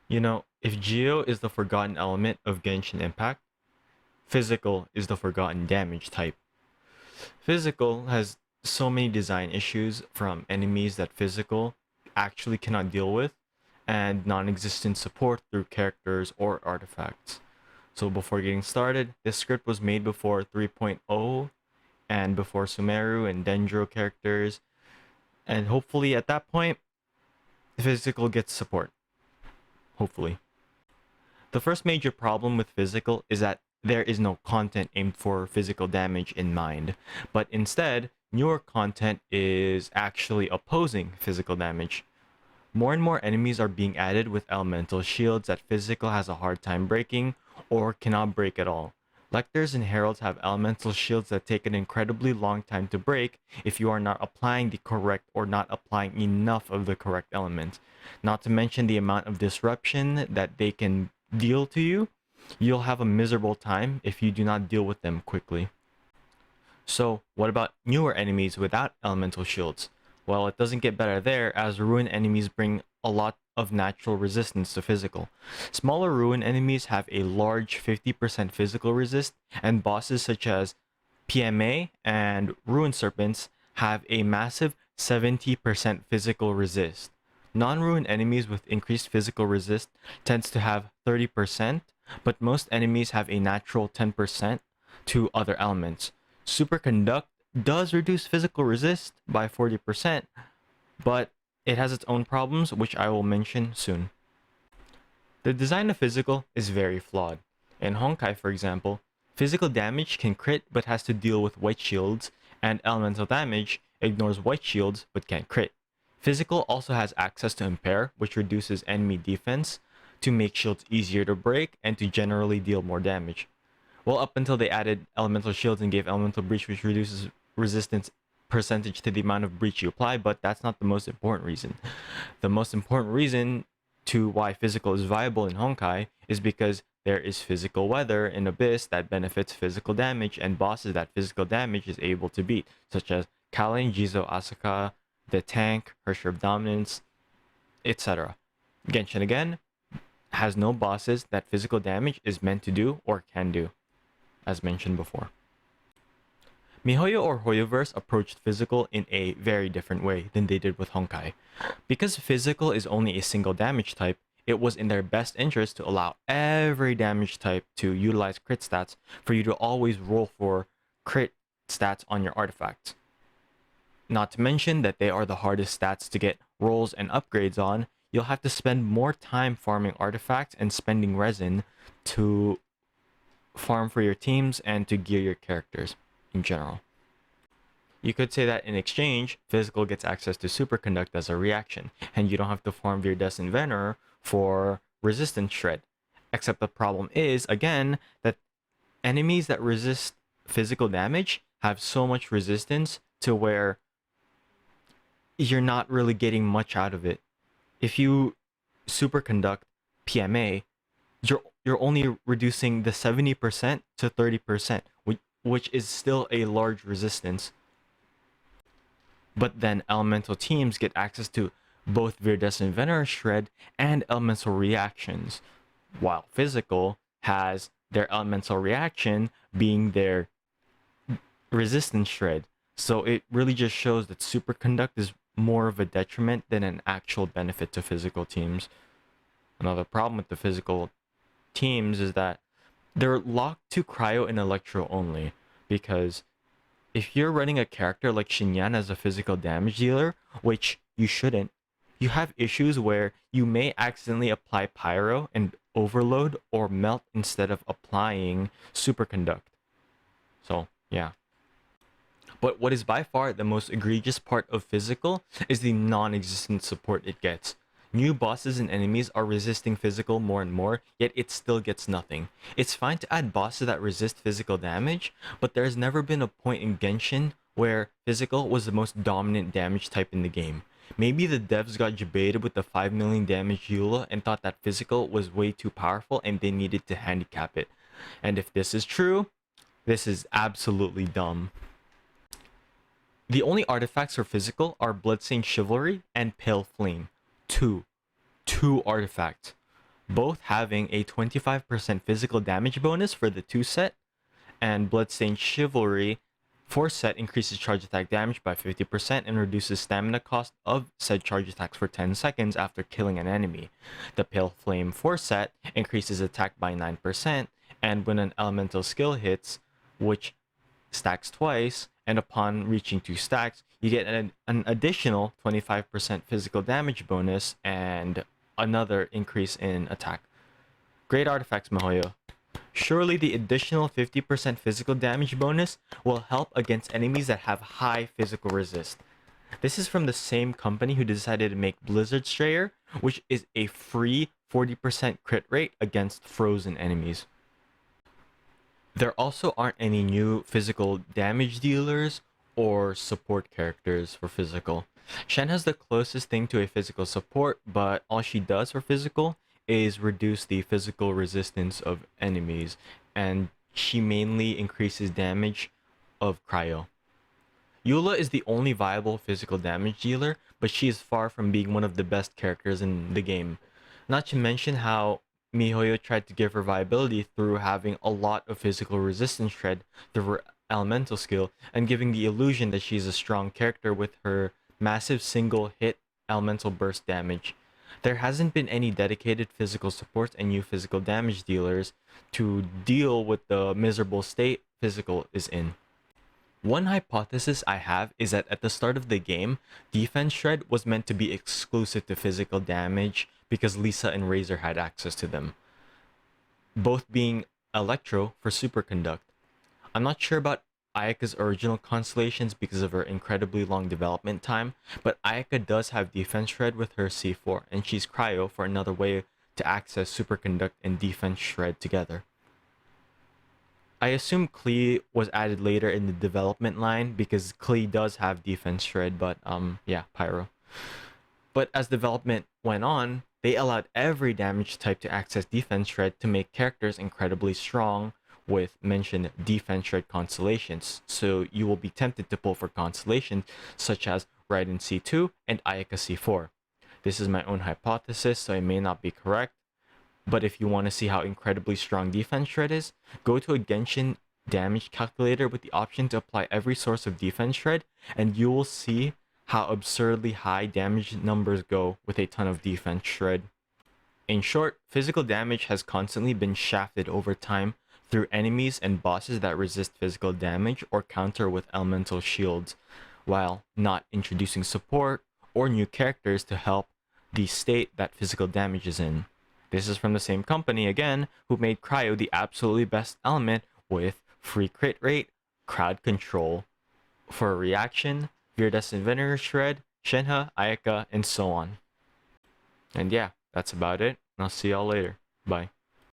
If Geo is the forgotten element of Genshin Impact, physical is the forgotten damage type. Physical has so many design issues from enemies that physical actually cannot deal with, and non-existent support through characters or artifacts. So before getting started, this script was made before 3.0 and before Sumeru and Dendro characters, and hopefully at that point, physical gets support. Hopefully. The first major problem with physical is that there is no content aimed for physical damage in mind, but instead, newer content is actually opposing physical damage. More and more enemies are being added with elemental shields that physical has a hard time breaking or cannot break at all. Lectors and heralds have elemental shields that take an incredibly long time to break if you are not applying the correct or not applying enough of the correct element. Not to mention the amount of disruption that they can deal to you. You'll have a miserable time if you do not deal with them quickly. So, what about newer enemies without elemental shields? Well, it doesn't get better there, as ruin enemies bring a lot of natural resistance to physical. Smaller ruin enemies have a large 50% physical resist, and bosses such as PMA and ruin serpents have a massive 70% physical resist. Non-ruin enemies with increased physical resist tends to have 30%, but most enemies have a natural 10% to other elements. Superconduct does reduce physical resist by 40%, but it has its own problems, which I will mention soon. The design of physical is very flawed. In Honkai, for example, physical damage can crit but has to deal with white shields, and elemental damage ignores white shields but can't crit. Physical also has access to impair, which reduces enemy defense to make shields easier to break and to generally deal more damage. Well, up until they added elemental shields and gave elemental breach, which reduces resistance percentage to the amount of breach you apply, but that's not the most important reason. The most important reason to why physical is viable in Honkai is because there is physical weather in Abyss that benefits physical damage and bosses that physical damage is able to beat, such as Kalin, Jizo, Asuka, the tank, Hersher of Dominance, etc. Genshin again has no bosses that physical damage is meant to do or can do, as mentioned before. miHoYo or hoyoverse approached physical in a very different way than they did with Honkai. Because physical is only a single damage type, it was in their best interest to allow every damage type to utilize crit stats for you to always roll for crit stats on your artifacts. Not to mention that they are the hardest stats to get rolls and upgrades on. You'll have to spend more time farming artifacts and spending resin to farm for your teams and to gear your characters in general. You could say that in exchange, physical gets access to superconduct as a reaction, and you don't have to farm Viridescent Veneer for resistance shred. Except the problem is, again, that enemies that resist physical damage have so much resistance to where you're not really getting much out of it. If you superconduct PMA, you're only reducing the 70% to 30%, which is still a large resistance. But then elemental teams get access to both Viridescent Veneer Shred and elemental reactions, while physical has their elemental reaction being their resistance shred. So it really just shows that superconduct is more of a detriment than an actual benefit to physical teams. Another problem with the physical teams is that they're locked to cryo and electro only, because if you're running a character like Xinyan as a physical damage dealer, which you shouldn't, you have issues where you may accidentally apply pyro and overload or melt instead of applying superconduct. So yeah. But what is by far the most egregious part of physical is the non-existent support it gets. New bosses and enemies are resisting physical more and more, yet it still gets nothing. It's fine to add bosses that resist physical damage, but there's never been a point in Genshin where physical was the most dominant damage type in the game. Maybe the devs got debated with the 5 million damage Eula and thought that physical was way too powerful and they needed to handicap it. And if this is true, this is absolutely dumb. The only artifacts for physical are Bloodstained Chivalry and Pale Flame. Two artifacts. both having a 25% physical damage bonus for the 2 set, and Bloodstained Chivalry 4 set increases charge attack damage by 50% and reduces stamina cost of said charge attacks for 10 seconds after killing an enemy. The Pale Flame 4 set increases attack by 9%, and when an elemental skill hits, which stacks twice, and upon reaching 2 stacks, you get an additional 25% physical damage bonus and another increase in attack. Great artifacts, miHoYo. Surely the additional 50% physical damage bonus will help against enemies that have high physical resist. This is from the same company who decided to make Blizzard Strayer, which is a free 40% crit rate against frozen enemies. There also aren't any new physical damage dealers or support characters for physical. Shen has the closest thing to a physical support, but all she does for physical is reduce the physical resistance of enemies, and she mainly increases damage of cryo. Eula is the only viable physical damage dealer, but she is far from being one of the best characters in the game. Not to mention how miHoYo tried to give her viability through having a lot of physical resistance shred through her elemental skill and giving the illusion that she's a strong character with her massive single hit elemental burst damage. There hasn't been any dedicated physical supports and new physical damage dealers to deal with the miserable state physical is in. One hypothesis I have is that at the start of the game, Defense Shred was meant to be exclusive to physical damage because Lisa and Razor had access to them, both being Electro for Superconduct. I'm not sure about Ayaka's original constellations because of her incredibly long development time, but Ayaka does have Defense Shred with her C4, and she's Cryo for another way to access Superconduct and Defense Shred together. I assume Klee was added later in the development line because Klee does have Defense Shred, but yeah, Pyro. But as development went on, they allowed every damage type to access Defense Shred to make characters incredibly strong with mentioned Defense Shred constellations. So you will be tempted to pull for constellations such as Raiden C2 and Ayaka C4. This is my own hypothesis, so it may not be correct. But if you want to see how incredibly strong Defense Shred is, go to a Genshin damage calculator with the option to apply every source of Defense Shred, and you will see how absurdly high damage numbers go with a ton of Defense Shred. In short, physical damage has constantly been shafted over time through enemies and bosses that resist physical damage or counter with elemental shields, while not introducing support or new characters to help the state that physical damage is in. This is from the same company, again, who made Cryo the absolutely best element with free crit rate, crowd control for a reaction, Viridescent Vinegar Shred, Shenhe, Ayaka, and so on. And yeah, that's about it. I'll see y'all later. Bye.